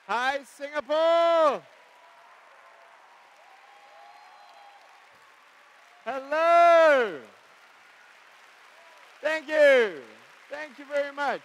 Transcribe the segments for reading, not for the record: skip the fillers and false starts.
Hi, Singapore. Hello. Thank you. Thank you very much.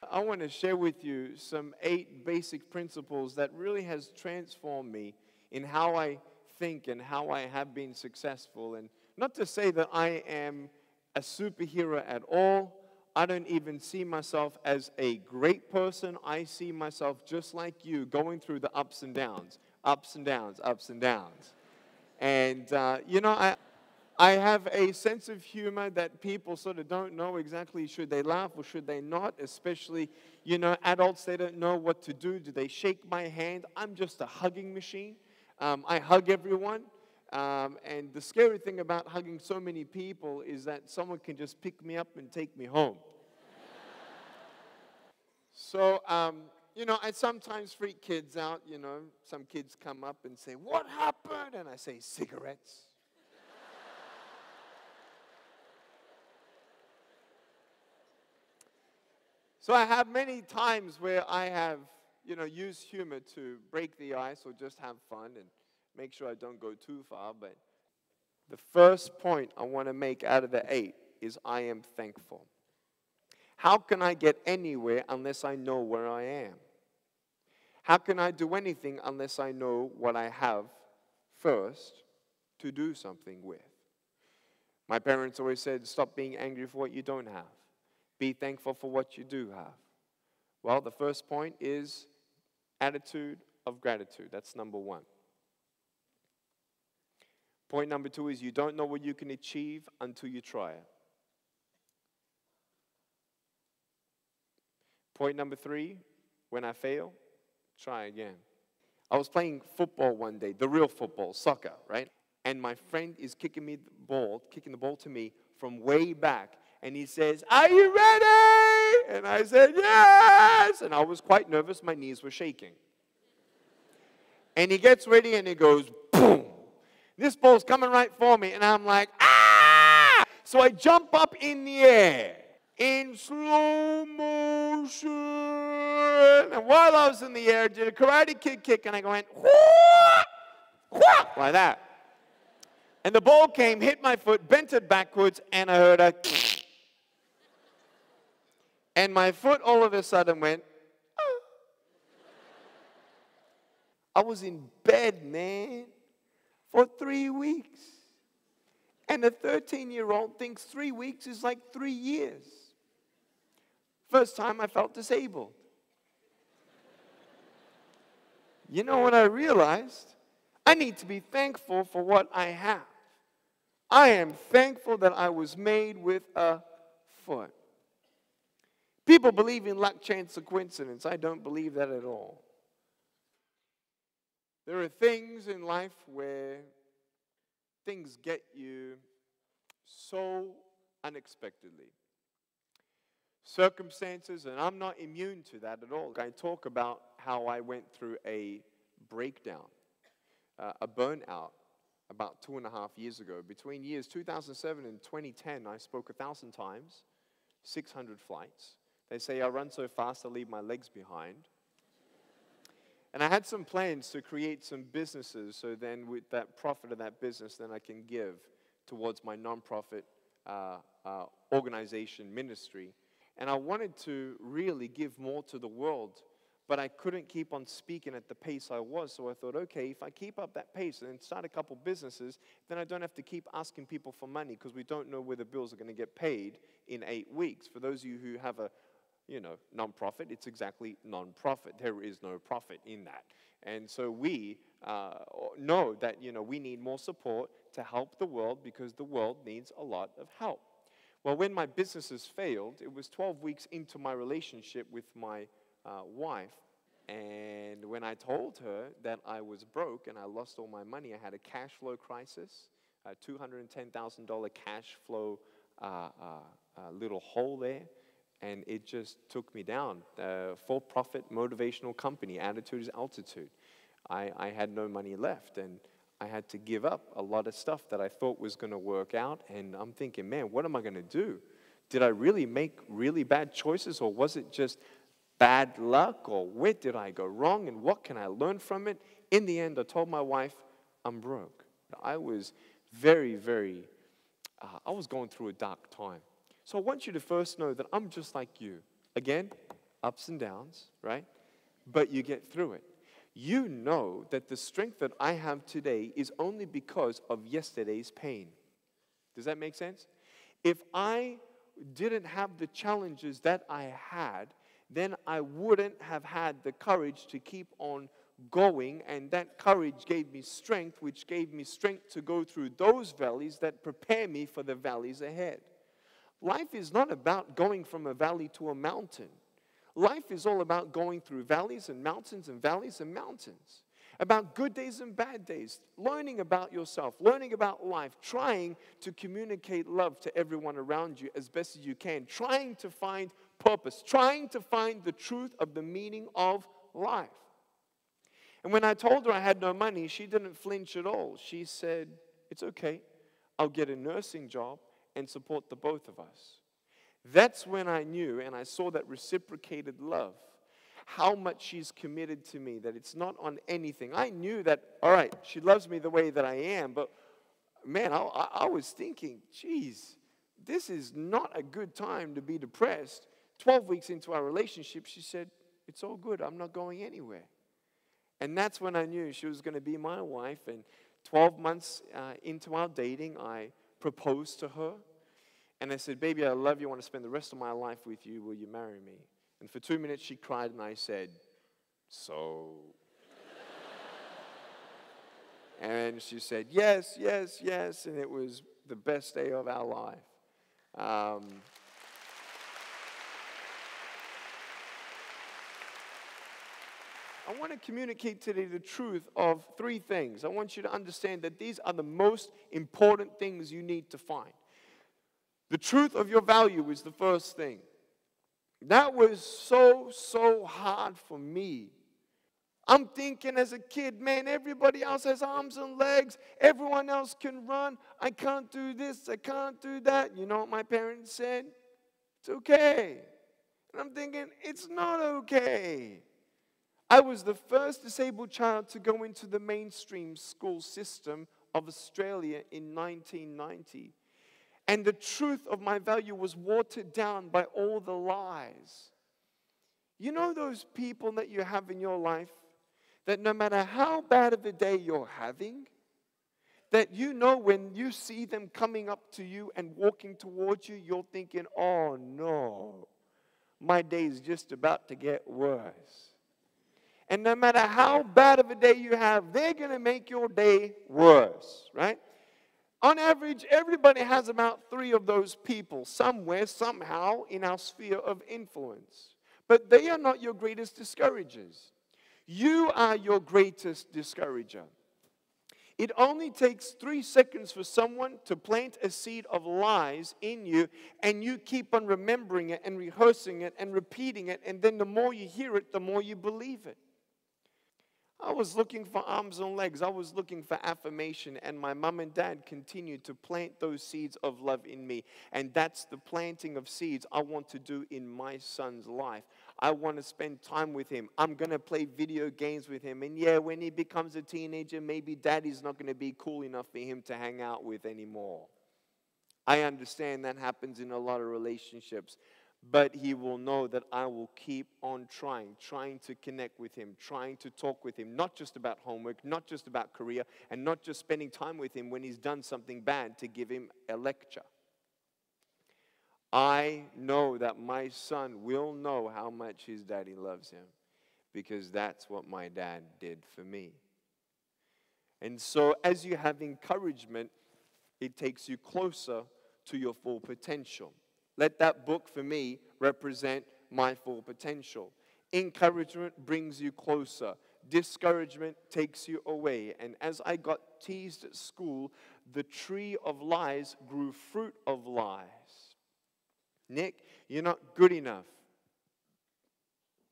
I want to share with you some 8 basic principles that really has transformed me in how I think and how I have been successful. And not to say that I am a superhero at all. I don't even see myself as a great person. I see myself just like you, going through the ups and downs, ups and downs, ups and downs. And, I have a sense of humor that people sort of don't know exactly should they laugh or should they not, especially, adults, they don't know what to do. Do they shake my hand? I'm just a hugging machine. I hug everyone. And the scary thing about hugging so many people is that someone can just pick me up and take me home. So, I sometimes freak kids out. Some kids come up and say, "What happened?" And I say, "Cigarettes." So I have many times where I have, used humor to break the ice or just have fun and make sure I don't go too far. But the first point I want to make out of the 8 is I am thankful. How can I get anywhere unless I know where I am? How can I do anything unless I know what I have first to do something with? My parents always said, stop being angry for what you don't have. Be thankful for what you do have. Well, the first point is attitude of gratitude. That's number 1. Point number 2 is you don't know what you can achieve until you try it. Point number 3, when I fail, try again. I was playing football one day, the real football, soccer, right? And my friend is kicking the ball to me from way back. And he says, "Are you ready?" And I said, "Yes." And I was quite nervous. My knees were shaking. And he gets ready and he goes, boom. This ball's coming right for me. And I'm like, ah! So I jump up in the air in slow motion. And while I was in the air, I did a Karate Kid kick. And I went, whoo, whoo, like that. And the ball came, hit my foot, bent it backwards, and I heard a and my foot all of a sudden went, oh. I was in bed, man, for 3 weeks. And a 13-year-old thinks 3 weeks is like 3 years. First time I felt disabled. You know what I realized? I need to be thankful for what I have. I am thankful that I was made with a foot. People believe in luck, chance, or coincidence. I don't believe that at all. There are things in life where things get you so unexpectedly. Circumstances, and I'm not immune to that at all. I talk about how I went through a breakdown, a burnout about 2.5 years ago. Between years 2007 and 2010, I spoke 1,000 times, 600 flights. They say I run so fast I leave my legs behind. And I had some plans to create some businesses, so then with that profit of that business, then I can give towards my nonprofit organization ministry. And I wanted to really give more to the world, but I couldn't keep on speaking at the pace I was. So I thought, okay, if I keep up that pace and start a couple businesses, then I don't have to keep asking people for money because we don't know where the bills are going to get paid in 8 weeks. For those of you who have a non-profit, it's exactly non-profit. There is no profit in that. And so we know that, we need more support to help the world because the world needs a lot of help. Well, when my businesses failed, it was 12 weeks into my relationship with my wife. And when I told her that I was broke and I lost all my money, I had a cash flow crisis, a $210,000 cash flow little hole there. And it just took me down. For-profit motivational company, attitude is altitude. I had no money left, and I had to give up a lot of stuff that I thought was going to work out. And I'm thinking, man, what am I going to do? Did I really make really bad choices, or was it just bad luck, or where did I go wrong, and what can I learn from it? In the end, I told my wife, I'm broke. I was I was going through a dark time. So I want you to first know that I'm just like you. Again, ups and downs, right? But you get through it. You know that the strength that I have today is only because of yesterday's pain. Does that make sense? If I didn't have the challenges that I had, then I wouldn't have had the courage to keep on going, and that courage gave me strength, which gave me strength to go through those valleys that prepare me for the valleys ahead. Life is not about going from a valley to a mountain. Life is all about going through valleys and mountains and valleys and mountains. About good days and bad days, learning about yourself, learning about life, trying to communicate love to everyone around you as best as you can, trying to find purpose, trying to find the truth of the meaning of life. And when I told her I had no money, she didn't flinch at all. She said, it's okay, I'll get a nursing job and support the both of us. That's when I knew, and I saw that reciprocated love, how much she's committed to me, that it's not on anything. I knew that, all right, she loves me the way that I am, but man, I was thinking, geez, this is not a good time to be depressed. 12 weeks into our relationship, she said, it's all good, I'm not going anywhere. And that's when I knew she was going to be my wife. And 12 months into our dating, I proposed to her. And I said, baby, I love you. I want to spend the rest of my life with you. Will you marry me? And for 2 minutes, she cried, and I said, so? And she said, yes, yes, yes. And it was the best day of our life. I want to communicate today the truth of 3 things. I want you to understand that these are the most important things you need to find. The truth of your value is the first thing. That was so hard for me. I'm thinking as a kid, man, everybody else has arms and legs. Everyone else can run. I can't do this. I can't do that. You know what my parents said? It's okay. And I'm thinking, it's not okay. I was the first disabled child to go into the mainstream school system of Australia in 1990. And the truth of my value was watered down by all the lies. You know those people that you have in your life that no matter how bad of a day you're having, that you know when you see them coming up to you and walking towards you, you're thinking, oh no, my day is just about to get worse. And no matter how bad of a day you have, they're going to make your day worse, right? On average, everybody has about 3 of those people somewhere, somehow, in our sphere of influence. But they are not your greatest discouragers. You are your greatest discourager. It only takes 3 seconds for someone to plant a seed of lies in you, and you keep on remembering it and rehearsing it and repeating it, and then the more you hear it, the more you believe it. I was looking for arms and legs. I was looking for affirmation, and my mom and dad continued to plant those seeds of love in me. And that's the planting of seeds I want to do in my son's life. I want to spend time with him. I'm going to play video games with him. And yeah, when he becomes a teenager, maybe daddy's not going to be cool enough for him to hang out with anymore. I understand that happens in a lot of relationships. But he will know that I will keep on trying to connect with him, trying to talk with him, not just about homework, not just about career, and not just spending time with him when he's done something bad to give him a lecture. I know that my son will know how much his daddy loves him because that's what my dad did for me. And so as you have encouragement, it takes you closer to your full potential. Let that book for me represent my full potential. Encouragement brings you closer. Discouragement takes you away. And as I got teased at school, the tree of lies grew fruit of lies. Nick, you're not good enough.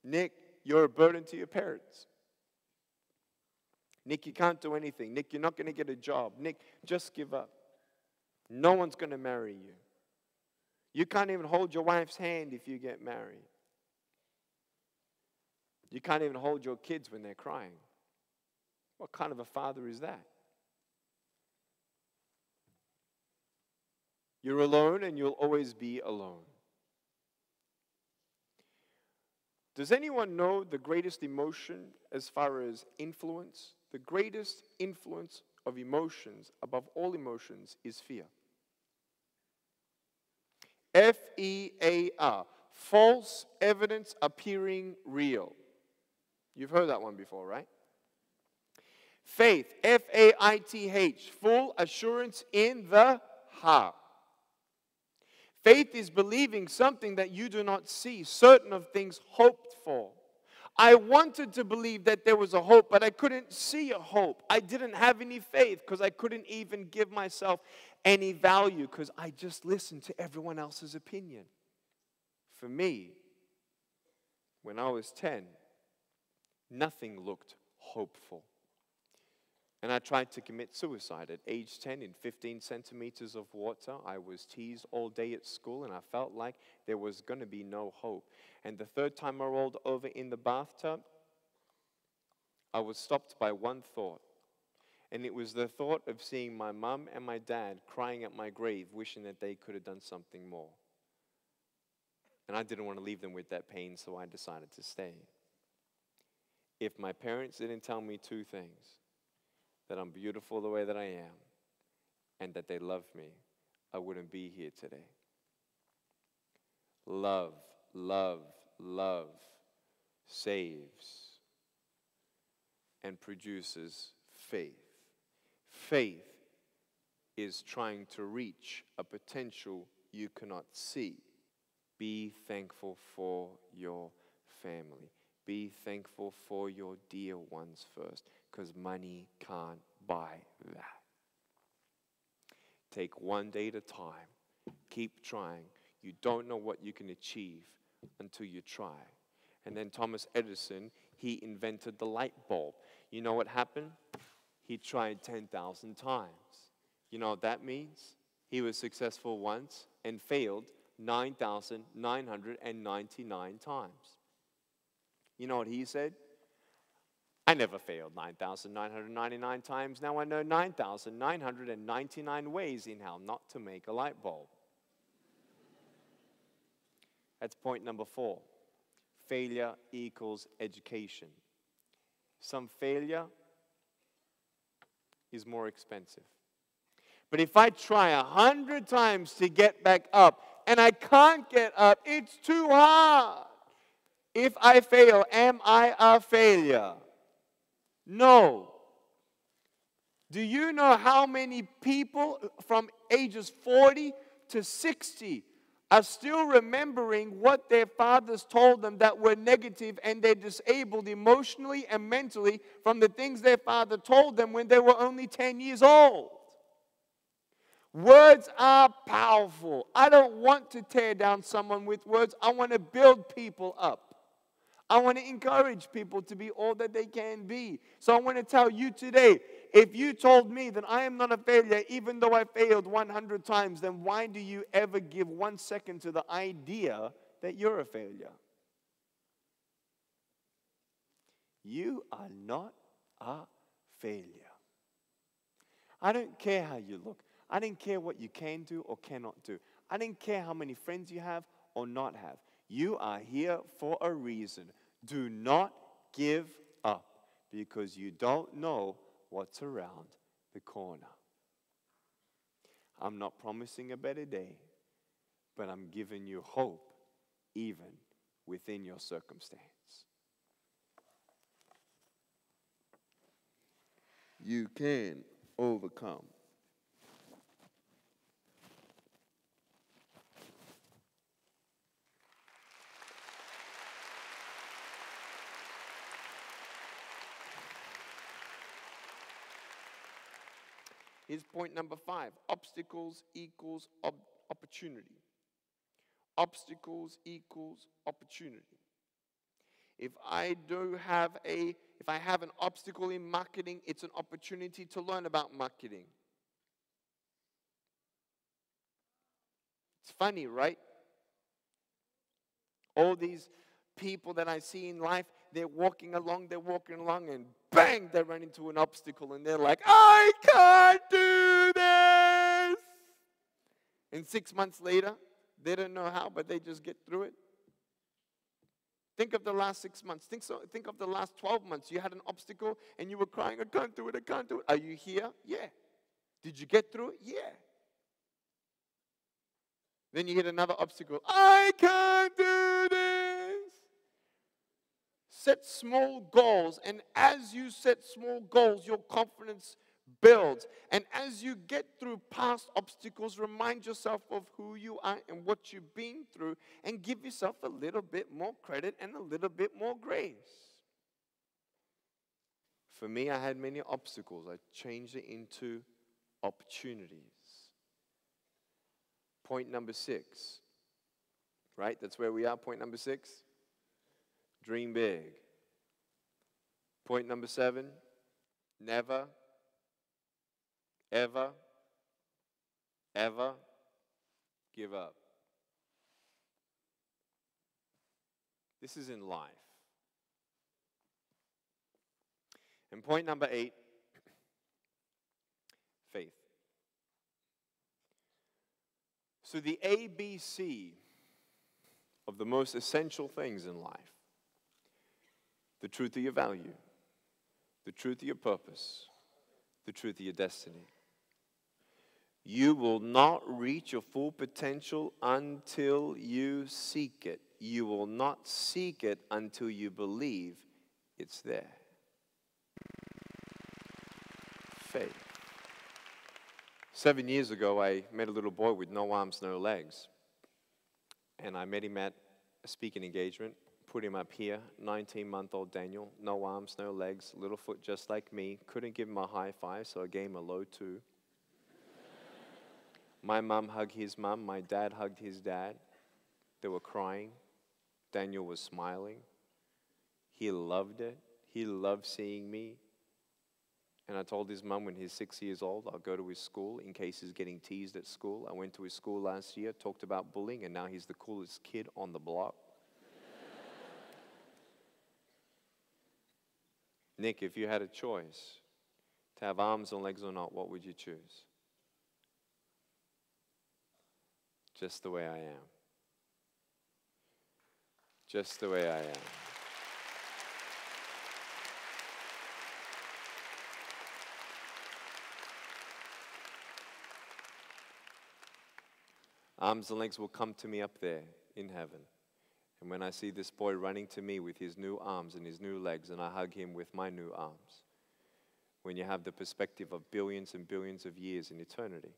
Nick, you're a burden to your parents. Nick, you can't do anything. Nick, you're not going to get a job. Nick, just give up. No one's going to marry you. You can't even hold your wife's hand if you get married. You can't even hold your kids when they're crying. What kind of a father is that? You're alone and you'll always be alone. Does anyone know the greatest emotion as far as influence? The greatest influence of emotions, above all emotions, is fear. F-E-A-R. False evidence appearing real. You've heard that one before, right? Faith. F-A-I-T-H. Full assurance in the heart. Faith is believing something that you do not see, certain of things hoped for. I wanted to believe that there was a hope, but I couldn't see a hope. I didn't have any faith because I couldn't even give myself any value because I just listened to everyone else's opinion. For me, when I was 10, nothing looked hopeful. And I tried to commit suicide at age 10 in 15 centimeters of water. I was teased all day at school, and I felt like there was going to be no hope. And the third time I rolled over in the bathtub, I was stopped by one thought. And it was the thought of seeing my mom and my dad crying at my grave, wishing that they could have done something more. And I didn't want to leave them with that pain, so I decided to stay. If my parents didn't tell me two things, that I'm beautiful the way that I am, and that they love me, I wouldn't be here today. Love, love, love saves and produces faith. Faith is trying to reach a potential you cannot see. Be thankful for your family. Be thankful for your dear ones first, because money can't buy that. Take one day at a time. Keep trying. You don't know what you can achieve until you try. And then Thomas Edison, he invented the light bulb. You know what happened? He tried 10,000 times. You know what that means? He was successful once and failed 9,999 times. You know what he said? I never failed 9,999 times. Now I know 9,999 ways in how not to make a light bulb. That's point number 4. Failure equals education. Some failure is more expensive. But if I try 100 times to get back up and I can't get up, it's too hard. If I fail, am I a failure? No. Do you know how many people from ages 40 to 60 are still remembering what their fathers told them that were negative, and they're disabled emotionally and mentally from the things their father told them when they were only 10 years old? Words are powerful. I don't want to tear down someone with words. I want to build people up. I want to encourage people to be all that they can be. So I want to tell you today, if you told me that I am not a failure, even though I failed 100 times, then why do you ever give 1 second to the idea that you're a failure? You are not a failure. I don't care how you look. I don't care what you can do or cannot do. I don't care how many friends you have or not have. You are here for a reason. Do not give up, because you don't know what's around the corner. I'm not promising a better day, but I'm giving you hope even within your circumstance. You can overcome. Here's point number 5. Obstacles equals opportunity. Obstacles equals opportunity. If I have an obstacle in marketing, it's an opportunity to learn about marketing. It's funny, right? All these people that I see in life, they're walking along, and bang, they run into an obstacle, and they're like, I can't do this. And 6 months later, they don't know how, but they just get through it. Think of the last 6 months. Think of the last 12 months. You had an obstacle, and you were crying, I can't do it, I can't do it. Are you here? Yeah. Did you get through it? Yeah. Then you hit another obstacle. I can't do this. Set small goals, and as you set small goals, your confidence builds. And as you get through past obstacles, remind yourself of who you are and what you've been through, and give yourself a little bit more credit and a little bit more grace. For me, I had many obstacles. I changed it into opportunities. Point number 6, right? That's where we are, point number 6. Dream big. Point number 7, never, ever, ever give up. This is in life. And point number 8, faith. So the ABC of the most essential things in life: the truth of your value, the truth of your purpose, the truth of your destiny. You will not reach your full potential until you seek it. You will not seek it until you believe it's there. Faith. 7 years ago, I met a little boy with no arms, no legs. And I met him at a speaking engagement, put him up here, 19-month-old Daniel, no arms, no legs, little foot just like me. Couldn't give him a high five, so I gave him a low 2. My mom hugged his mom, my dad hugged his dad. They were crying. Daniel was smiling. He loved it. He loved seeing me. And I told his mom when he's 6 years old, I'll go to his school in case he's getting teased at school. I went to his school last year, talked about bullying, and now he's the coolest kid on the block. Nick, if you had a choice to have arms and legs or not, what would you choose? Just the way I am. Just the way I am. Arms and legs will come to me up there in heaven. And when I see this boy running to me with his new arms and his new legs, and I hug him with my new arms, when you have the perspective of billions and billions of years in eternity,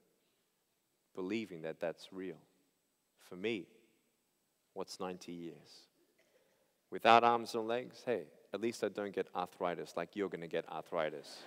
believing that that's real. For me, what's 90 years? Without arms and legs, hey, at least I don't get arthritis like you're going to get arthritis.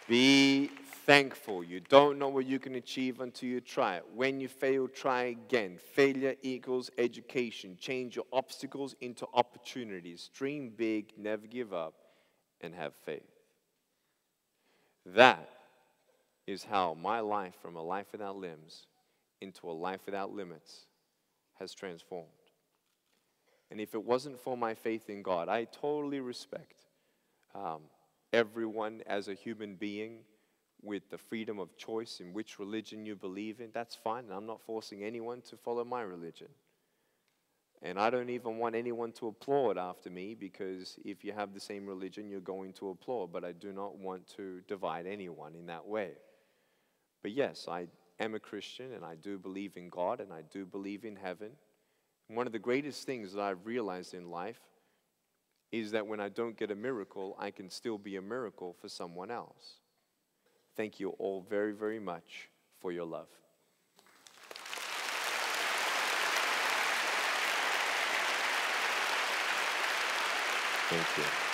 Be thankful. You don't know what you can achieve until you try it. When you fail, try again. Failure equals education. Change your obstacles into opportunities. Dream big, never give up, and have faith. That is how my life from a life without limbs into a life without limits has transformed. And if it wasn't for my faith in God, I totally respect everyone as a human being with the freedom of choice in which religion you believe in. That's fine. I'm not forcing anyone to follow my religion. And I don't even want anyone to applaud after me, because if you have the same religion, you're going to applaud. But I do not want to divide anyone in that way. But yes, I am a Christian, and I do believe in God, and I do believe in heaven. And one of the greatest things that I've realized in life is that when I don't get a miracle, I can still be a miracle for someone else. Thank you all very, very much for your love. Thank you.